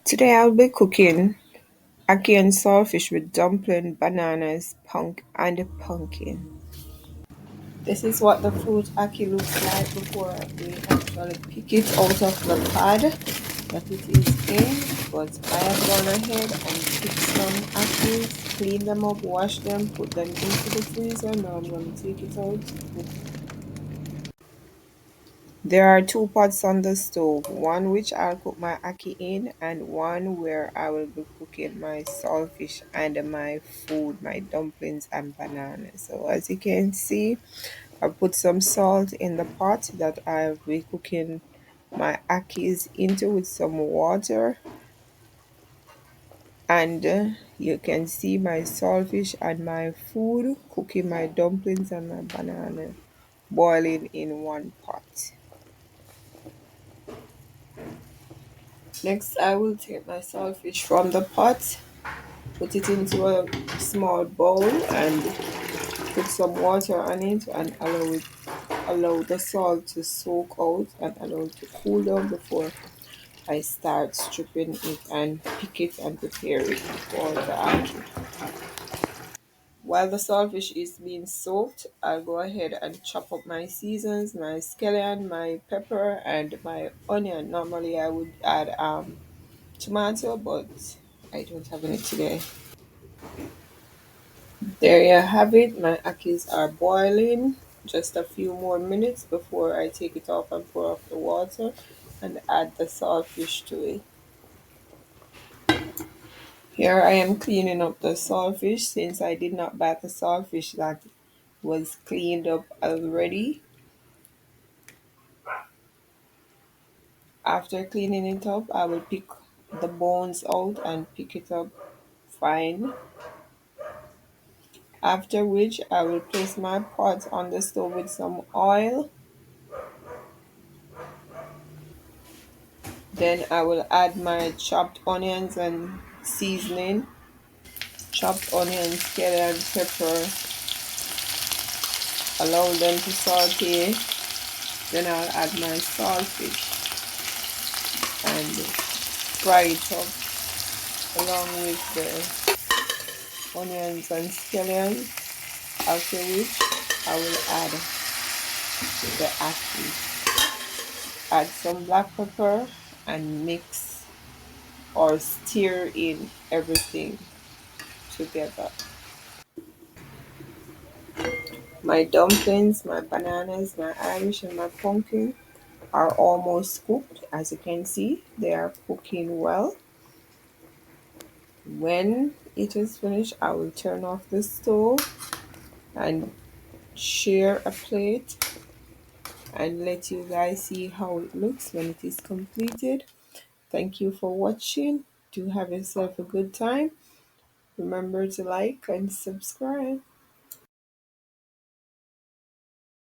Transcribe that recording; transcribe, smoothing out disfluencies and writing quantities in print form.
Today I'll be cooking ackee and saltfish with dumpling, bananas, and pumpkin. This is what the fruit ackee looks like before we actually pick it out of the pod that it is in. But I have gone ahead and picked some ackees, clean them up, wash them, put them into the freezer. Now I'm going to take it out. There are two pots on the stove, one which I'll cook my ackee in and one where I will be cooking my saltfish and my food, my dumplings and bananas. So as you can see, I put some salt in the pot that I'll be cooking my ackees into with some water, and you can see my saltfish and my food, cooking my dumplings and my banana boiling in one pot. Next, I will take my saltfish from the pot, put it into a small bowl, and put some water on it and allow the salt to soak out and allow it to cool down before I start stripping it and pick it and prepare it for the ackee. While the saltfish is being soaked, I'll go ahead and chop up my seasons, my scallion, my pepper, and my onion. Normally, I would add tomato, but I don't have any today. There you have it. My akis are boiling. Just a few more minutes before I take it off and pour off the water and add the saltfish to it. Here I am cleaning up the saltfish since I did not buy the saltfish that was cleaned up already. After cleaning it up, I will pick the bones out and pick it up fine. After which I will place my pot on the stove with some oil. Then I will add my chopped onions and seasoning, chopped onions, scallion, and pepper, allow them to saute. Then I'll add my saltfish and fry it up along with the onions and scallions. After which I will add the ackee. Add some black pepper and mix or stir in everything together. My dumplings, my bananas, my Irish, and my pumpkin are almost cooked. As you can see, they are cooking well. When it is finished, I will turn off the stove and share a plate and let you guys see how it looks when it is completed. Thank you for watching. Do have yourself a good time. Remember to like and subscribe.